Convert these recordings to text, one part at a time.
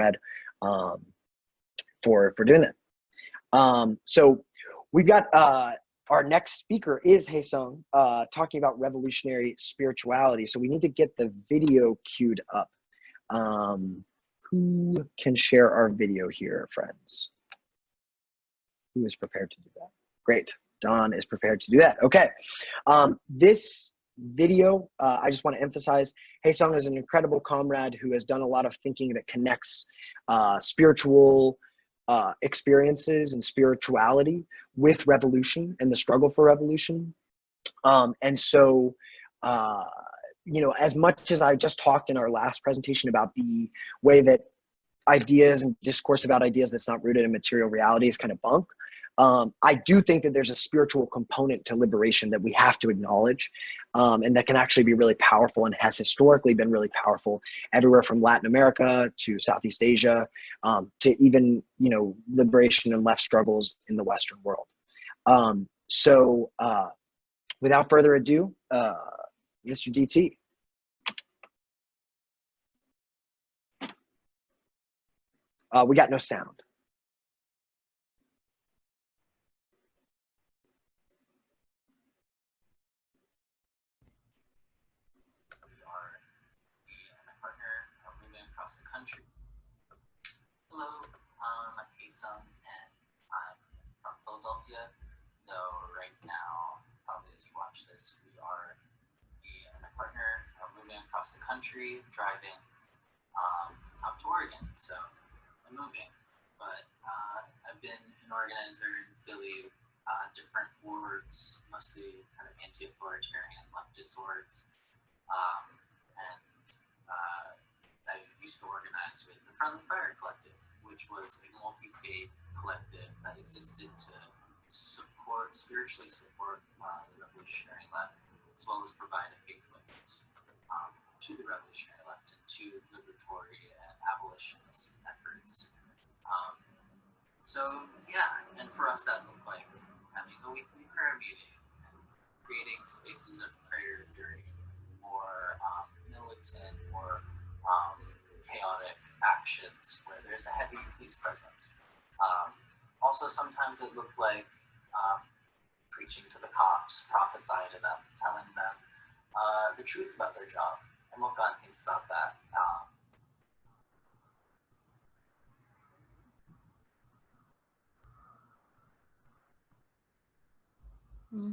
comrade for doing that. So we've got our next speaker is Haesung, talking about revolutionary spirituality. So we need to get the video queued up. Who can share our video here, friends? Who is prepared to do that? Great. Don is prepared to do that. Okay. This video, I just want to emphasize, Haesung is an incredible comrade who has done a lot of thinking that connects spiritual experiences and spirituality with revolution and the struggle for revolution. And so, you know, as much as I just talked in our last presentation about the way that ideas and discourse about ideas that's not rooted in material reality is kind of bunk, I do think that there's a spiritual component to liberation that we have to acknowledge, and that can actually be really powerful and has historically been really powerful everywhere from Latin America to Southeast Asia, to even, you know, liberation and left struggles in the Western world. So without further ado, Mr. DT. We got no sound. Across the country. Hello, I'm Haesung, and I'm from Philadelphia, though right now, probably as you watch this, we are me and my partner are moving across the country, driving up to Oregon, so I'm moving. But I've been an organizer in Philly, different orgs, mostly kind of anti-authoritarian leftist orgs, and I used to organize with the Friendly Fire Collective, which was a multi-faith collective that existed to spiritually support the revolutionary left, as well as provide a faith witness to the revolutionary left and to liberatory and abolitionist efforts. So yeah, and for us that looked like having a weekly prayer meeting and creating spaces of prayer during more militant or chaotic actions where there's a heavy police presence. Also, sometimes it looked like preaching to the cops, prophesying to them, telling them the truth about their job and what God thinks about that. And,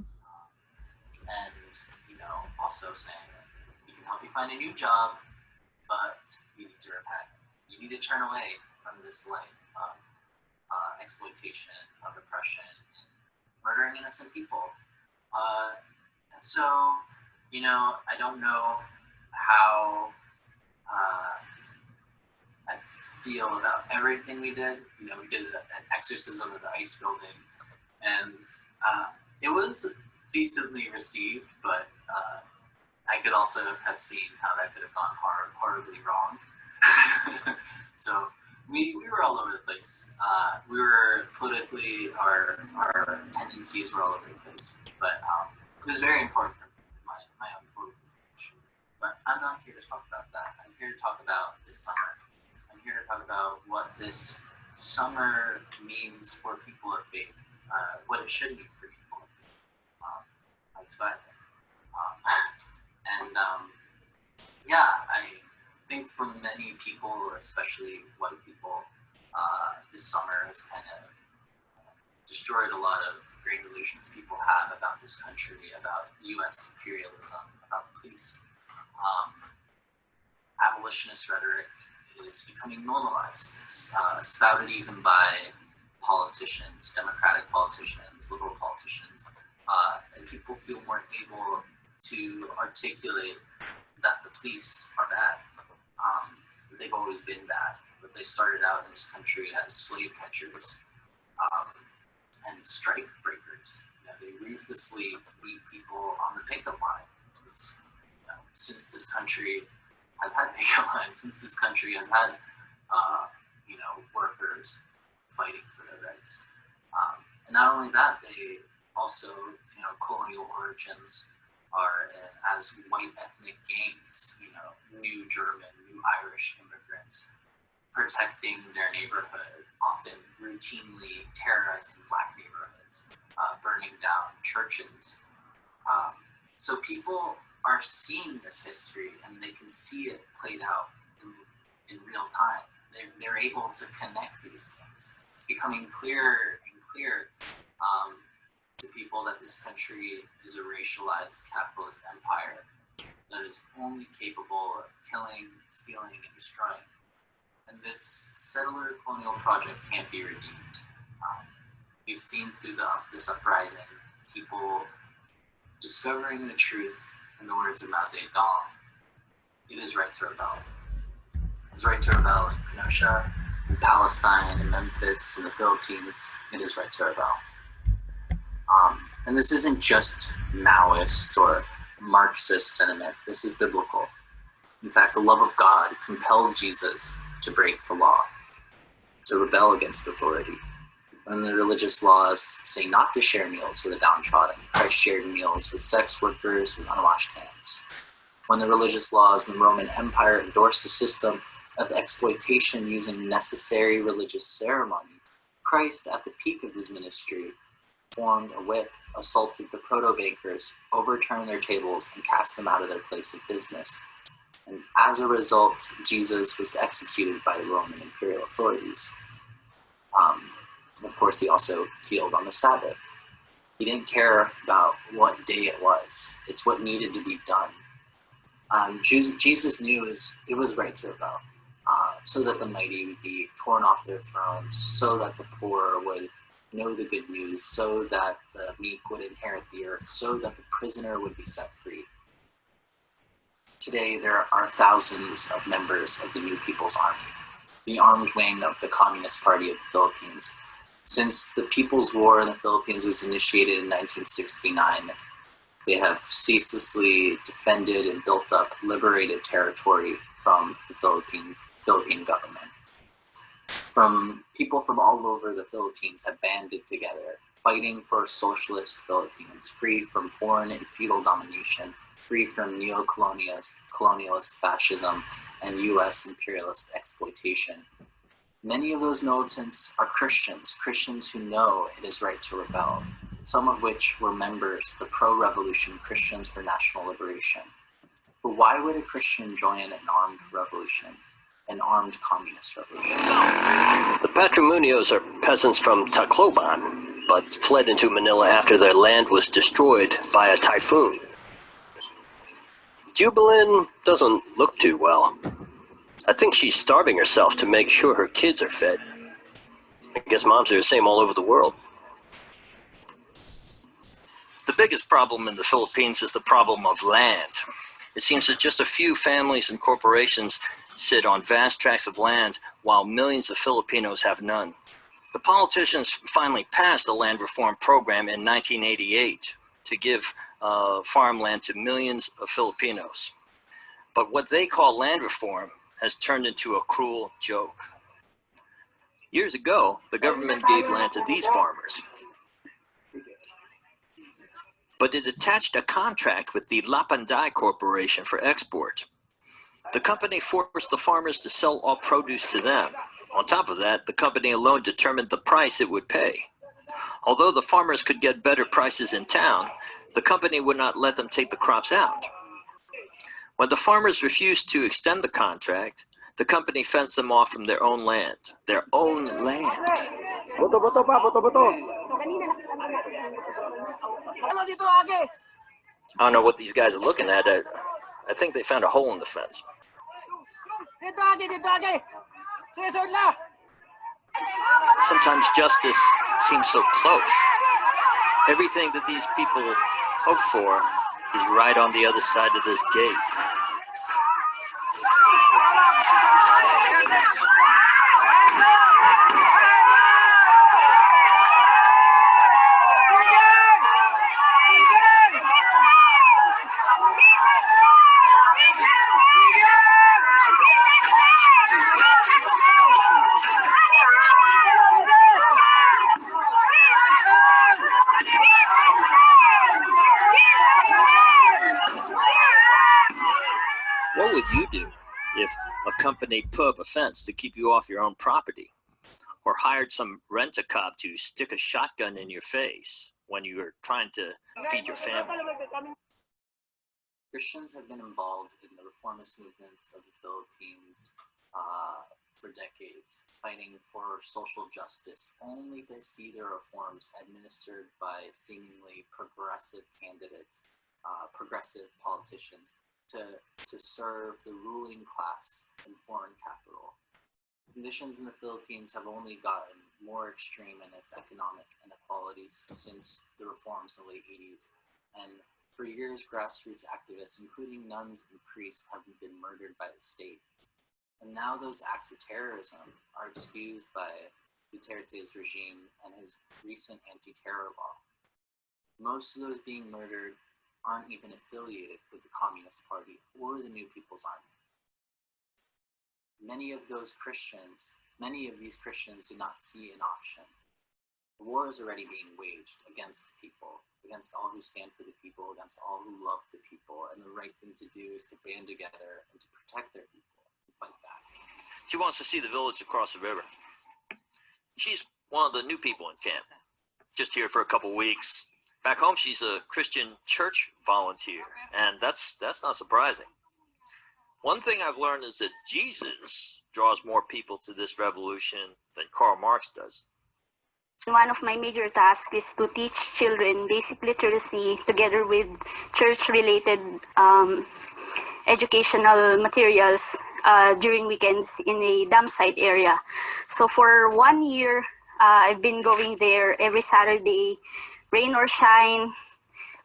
you know, also saying we can help you find a new job, but you need to repent. You need to turn away from this life of exploitation, of oppression, and murdering innocent people. And so, you know, I don't know how I feel about everything we did. You know, we did an exorcism of the ICE building, and it was decently received, but I could also have seen how that could have gone horribly wrong. So we were all over the place. We were politically, our tendencies were all over the place, but it was very important for my own political formation. But I'm not here to talk about that. I'm here to talk about this summer. I'm here to talk about what this summer means for people of faith, what it should mean for people of faith. That's what I think. Yeah, I think for many people, especially white people, this summer has kind of destroyed a lot of great illusions people have about this country, about U.S. imperialism, about the police. Abolitionist rhetoric is becoming normalized, spouted even by politicians, Democratic politicians, liberal politicians, and people feel more able to articulate that the police are bad. They've always been bad, but they started out in this country as slave catchers and strike breakers. You know, they ruthlessly beat people on the pickup line. It's, you know, since this country has had pickup lines, since this country has had you know, workers fighting for their rights. And not only that, they also, you know, colonial origins are as white ethnic gangs, you know, new German, new Irish immigrants protecting their neighborhood, often routinely terrorizing Black neighborhoods, burning down churches. So people are seeing this history and they can see it played out in real time. They're able to connect these things. It's becoming clearer and clearer to people that this country is a racialized capitalist empire that is only capable of killing, stealing, and destroying. And this settler colonial project can't be redeemed. We've seen through this uprising people discovering the truth in the words of Mao Zedong. It is right to rebel. It is right to rebel in Kenosha, in Palestine, in Memphis, in the Philippines. It is right to rebel. And this isn't just Maoist or Marxist sentiment. This is biblical. In fact, the love of God compelled Jesus to break the law, to rebel against authority. When the religious laws say not to share meals with the downtrodden, Christ shared meals with sex workers with unwashed hands. When the religious laws in the Roman Empire endorsed a system of exploitation using necessary religious ceremony, Christ, at the peak of his ministry, formed a whip, assaulted the proto-bakers, overturned their tables, and cast them out of their place of business. And as a result, Jesus was executed by the Roman imperial authorities. Of course, he also healed on the Sabbath. He didn't care about what day it was. It's what needed to be done. Jesus knew it was right to rebel, so that the mighty would be torn off their thrones, so that the poor would know the good news, so that the meek would inherit the earth, so that the prisoner would be set free. Today, there are thousands of members of the New People's Army, the armed wing of the Communist Party of the Philippines. Since the People's War in the Philippines was initiated in 1969, they have ceaselessly defended and built up liberated territory from the Philippine government. People from all over the Philippines have banded together, fighting for a socialist Philippines, free from foreign and feudal domination, free from neo-colonialist fascism and U.S. imperialist exploitation. Many of those militants are Christians who know it is right to rebel, some of which were members of the pro-revolution Christians for National Liberation. But why would a Christian join an armed revolution, an armed communist revolution? The Patrimunios are peasants from Tacloban, but fled into Manila after their land was destroyed by a typhoon. Jubilin doesn't look too well. I think she's starving herself to make sure her kids are fed. I guess moms are the same all over the world. The biggest problem in the Philippines is the problem of land. It seems that just a few families and corporations sit on vast tracts of land while millions of Filipinos have none. The politicians finally passed a land reform program in 1988 to give farmland to millions of Filipinos. But what they call land reform has turned into a cruel joke. Years ago, the government gave land to these farmers, but it attached a contract with the Lapanday Corporation for export. The company forced the farmers to sell all produce to them. On top of that, the company alone determined the price it would pay. Although the farmers could get better prices in town, the company would not let them take the crops out. When the farmers refused to extend the contract, the company fenced them off from their own land. Their own land. Boto pa, boto. I don't know what these guys are looking at. I think they found a hole in the fence. Sometimes justice seems so close. Everything that these people hope for is right on the other side of this gate. What would you do if a company company put up a fence to keep you off your own property, or hired some rent-a-cop to stick a shotgun in your face when you were trying to feed your family. Christians have been involved in the reformist movements of the Philippines for decades, fighting for social justice, only to see their reforms administered by seemingly progressive candidates, progressive politicians, to serve the ruling class in foreign capital. Conditions in the Philippines have only gotten more extreme in its economic inequalities since the reforms in the late 80s, and for years, grassroots activists, including nuns and priests, have been murdered by the state. And now those acts of terrorism are excused by Duterte's regime and his recent anti-terror law. Most of those being murdered aren't even affiliated with the Communist Party or the New People's Army. Many of these Christians do not see an option. The war is already being waged against the people, against all who stand for the people, against all who love the people, and the right thing to do is to band together and to protect their people and fight back. She wants to see the village across the river. She's one of the new people in camp, just here for a couple weeks. Back home, she's a Christian church volunteer, and that's not surprising. One thing I've learned is that Jesus draws more people to this revolution than Karl Marx does. One of my major tasks is to teach children basic literacy together with church-related educational materials during weekends in a dam site area. So for 1 year, I've been going there every Saturday, rain or shine,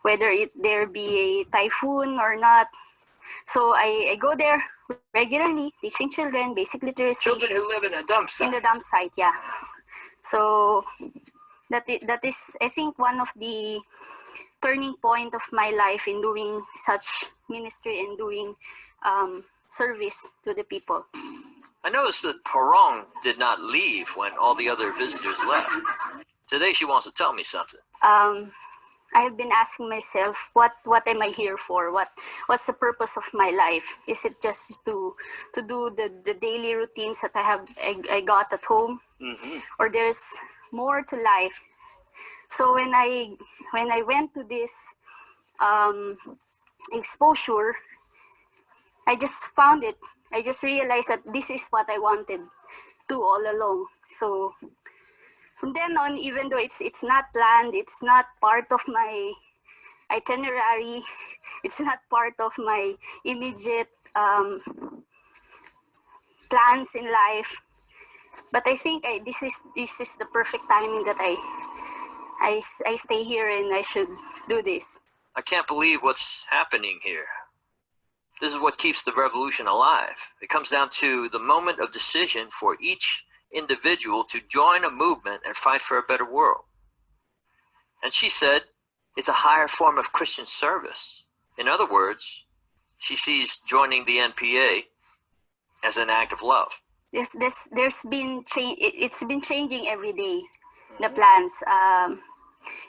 whether there be a typhoon or not. So I go there regularly, teaching children basic literacy. Children who live in a dump site. In the dump site, yeah. So that is, I think, one of the turning point of my life in doing such ministry and doing service to the people. I noticed that Parong did not leave when all the other visitors left. Today she wants to tell me something. I have been asking myself, what am I here for? What's the purpose of my life? Is it just to do the daily routines that I got at home, or there's more to life? So when I went to this exposure, I just found it. I just realized that this is what I wanted to all along. So from then on, even though it's not planned, it's not part of my itinerary, it's not part of my immediate plans in life, but I think this is the perfect timing that I stay here and I should do this. I can't believe what's happening here. This is what keeps the revolution alive. It comes down to the moment of decision for each individual to join a movement and fight for a better world. And she said it's a higher form of Christian service. In other words, she sees joining the NPA as an act of love. There's been change. It's been changing every day. The plans.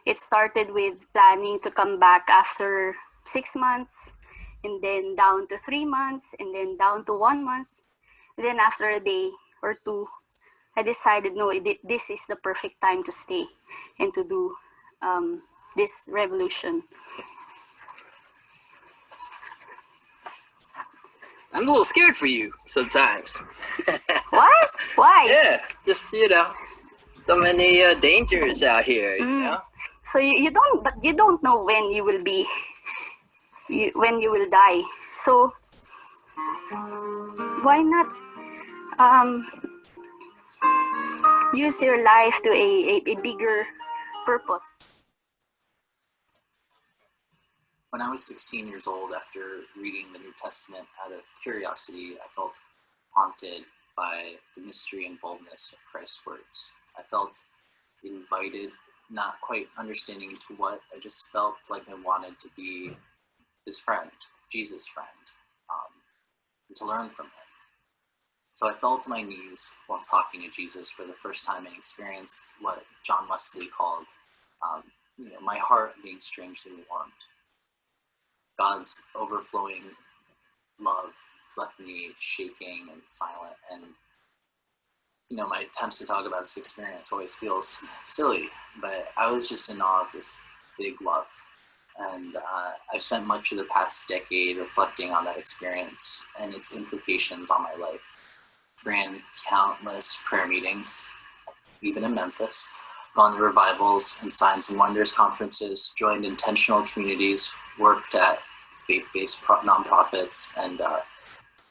It started with planning to come back after 6 months, and then down to 3 months, and then down to 1 month. And then after a day or two, I decided, no, this is the perfect time to stay and to do this revolution. I'm a little scared for you sometimes. What? Why? Yeah, just, so many dangers out here, you know? So you don't know when you will be, when you will die. So why not use your life to a bigger purpose? When I was 16 years old, after reading the New Testament out of curiosity, I felt haunted by the mystery and boldness of Christ's words. I felt invited, not quite understanding to what. I just felt like I wanted to be his friend, Jesus' friend, and to learn from him. So I fell to my knees while talking to Jesus for the first time and experienced what John Wesley called, my heart being strangely warmed. God's overflowing love left me shaking and silent. And, you know, my attempts to talk about this experience always feels silly, but I was just in awe of this big love. And I've spent much of the past decade reflecting on that experience and its implications on my life. Ran countless prayer meetings, even in Memphis, gone to revivals and Signs and Wonders conferences, joined intentional communities, worked at faith-based nonprofits, and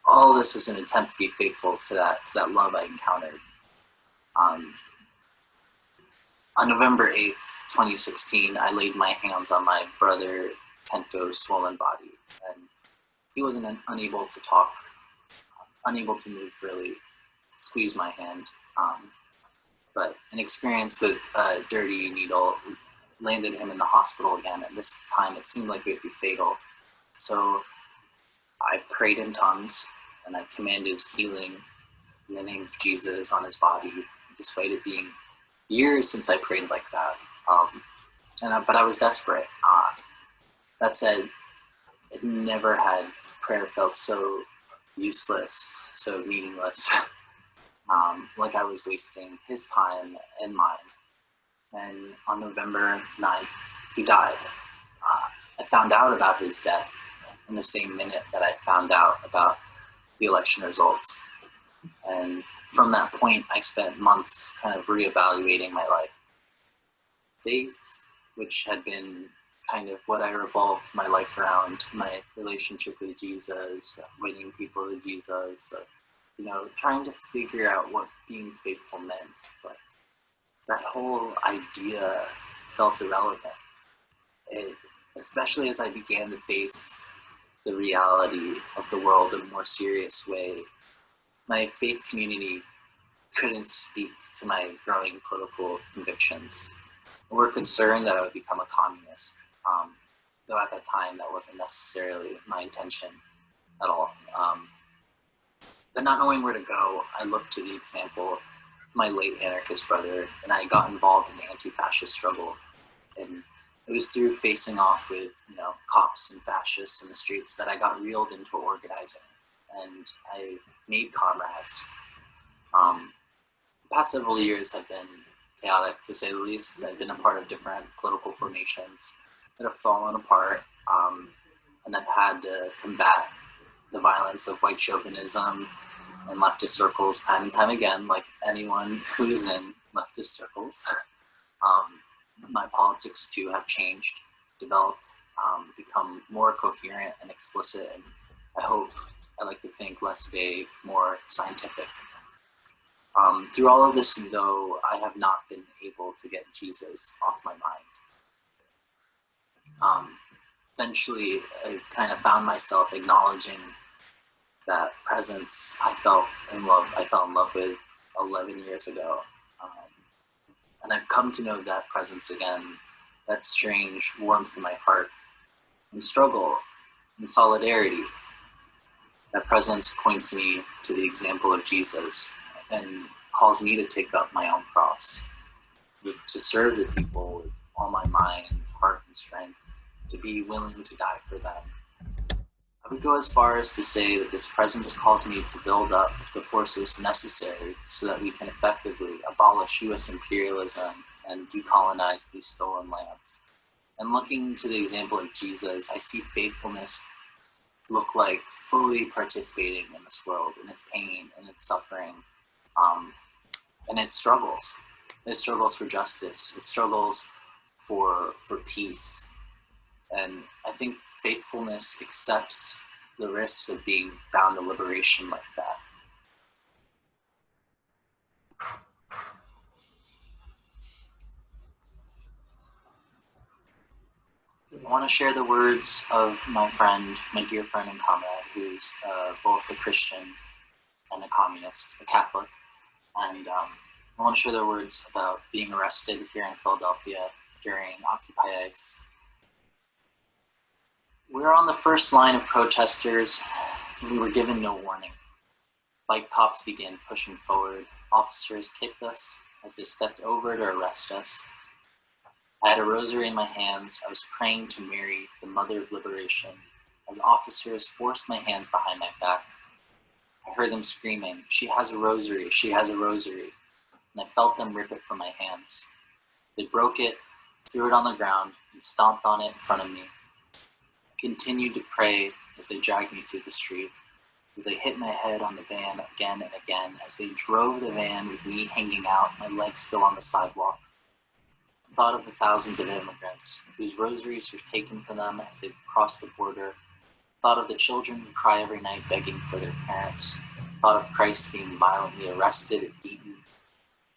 all this is an attempt to be faithful to that love I encountered. On November 8th, 2016, I laid my hands on my brother Pento's swollen body, and he wasn't unable to talk, unable to move really, squeeze my hand. But an experience with a dirty needle landed him in the hospital again, and this time it seemed like it would be fatal. So I prayed in tongues, and I commanded healing in the name of Jesus on his body, despite it being years since I prayed like that. But I was desperate. That said, it never had prayer felt so useless, so meaningless. Like I was wasting his time and mine. And on November 9th, he died. I found out about his death in the same minute that I found out about the election results. And from that point, I spent months kind of reevaluating my life. Faith, which had been kind of what I revolved my life around, my relationship with Jesus, winning people to Jesus, you know, trying to figure out what being faithful meant. Like, that whole idea felt irrelevant. Especially as I began to face the reality of the world in a more serious way. My faith community couldn't speak to my growing political convictions. We were concerned that I would become a communist, though at that time that wasn't necessarily my intention at all. But not knowing where to go, I looked to the example of my late anarchist brother, and I got involved in the anti-fascist struggle. And it was through facing off with, you know, cops and fascists in the streets that I got reeled into organizing, and I made comrades. The past several years have been chaotic, to say the least. I've been a part of different political formations that have fallen apart, and I've had to combat the violence of white chauvinism and leftist circles time and time again, like anyone who's in leftist circles. My politics too have changed, developed, become more coherent and explicit, and I like to think less vague, more scientific. Through all of this, though, I have not been able to get Jesus off my mind. Eventually, I kind of found myself acknowledging that presence I fell in love with 11 years ago. And I've come to know that presence again, that strange warmth in my heart, and struggle, and solidarity. That presence points me to the example of Jesus and calls me to take up my own cross, to serve the people with all my mind, heart, and strength, to be willing to die for them. I would go as far as to say that this presence calls me to build up the forces necessary so that we can effectively abolish U.S. imperialism and decolonize these stolen lands. And looking to the example of Jesus, I see faithfulness look like fully participating in this world, in its pain, and its suffering, and its struggles. It struggles for justice. It struggles for peace. And I think faithfulness accepts the risks of being bound to liberation like that. I want to share the words of my friend, my dear friend and comrade, who's both a Christian and a communist, a Catholic. And I want to share their words about being arrested here in Philadelphia during Occupy ICE. We were on the first line of protesters, and we were given no warning. Bike cops began pushing forward. Officers kicked us as they stepped over to arrest us. I had a rosary in my hands. I was praying to Mary, the Mother of Liberation, as officers forced my hands behind my back I heard them screaming, "She has a rosary, she has a rosary," and I felt them rip it from my hands. They broke it, threw it on the ground, and stomped on it in front of me. I continued to pray as they dragged me through the street, as they hit my head on the van again and again, as they drove the van with me hanging out, my legs still on the sidewalk. I thought of the thousands of immigrants whose rosaries were taken from them as they crossed the border. Thought of the children who cry every night begging for their parents. Thought of Christ being violently arrested and beaten,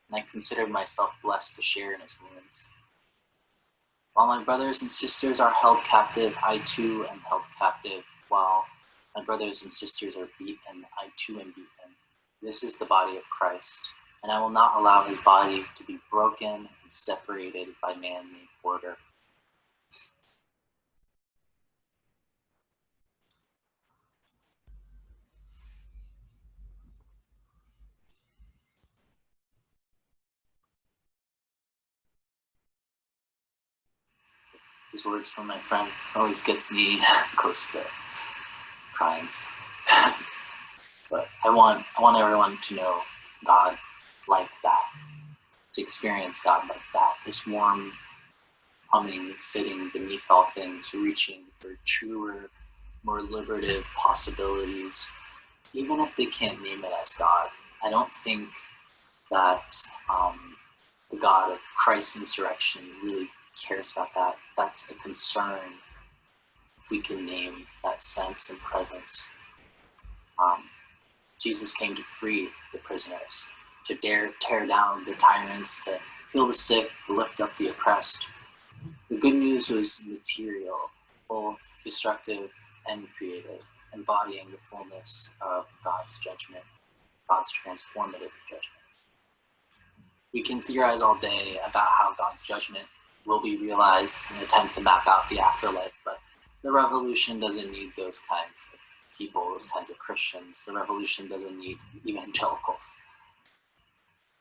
and I considered myself blessed to share in his wounds. While my brothers and sisters are held captive, I too am held captive. While my brothers and sisters are beaten, I too am beaten. This is the body of Christ, and I will not allow his body to be broken and separated by man-made border. These words from my friend always gets me close to crying. But I want everyone to know God like that, to experience God like that, this warm, humming, sitting beneath all things, reaching for truer, more liberative possibilities, even if they can't name it as God. I don't think that the God of Christ's insurrection really cares about that. That's a concern if we can name that sense and presence. Jesus came to free the prisoners, to tear down the tyrants, to heal the sick, to lift up the oppressed. The good news was material, both destructive and creative, embodying the fullness of God's judgment, God's transformative judgment. We can theorize all day about how God's judgment will be realized and attempt to map out the afterlife, but the revolution doesn't need those kinds of people, those kinds of Christians. The revolution doesn't need evangelicals.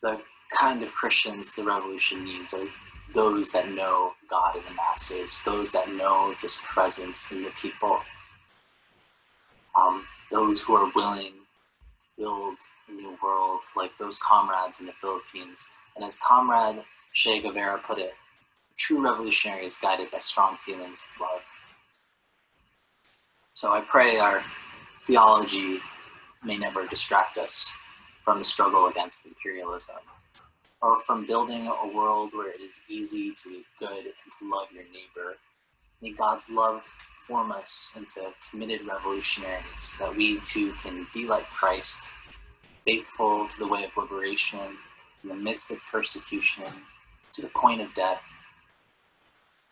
The kind of Christians the revolution needs are those that know God in the masses, those that know this presence in the people, those who are willing to build a new world like those comrades in the Philippines. And as Comrade Che Guevara put it, a true revolutionary is guided by strong feelings of love. So I pray our theology may never distract us from the struggle against imperialism, or from building a world where it is easy to be good and to love your neighbor. May God's love form us into committed revolutionaries, that we too can be like Christ, faithful to the way of liberation in the midst of persecution, to the point of death.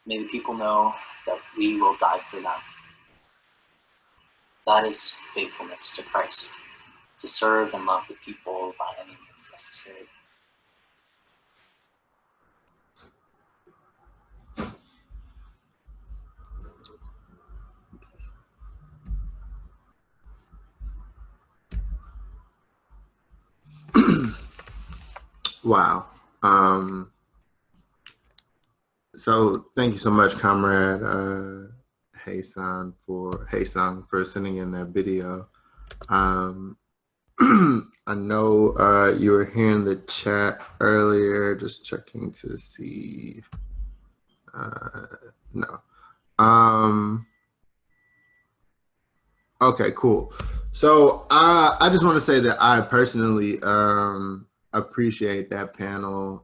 May the people know that we will die for them. That is faithfulness to Christ, to serve and love the people by any means necessary. Wow. So thank you so much, Comrade Haysang for sending in that video. I know you were here in the chat earlier, just checking to see. No. Okay, cool. So I just want to say that I personally appreciate that panel.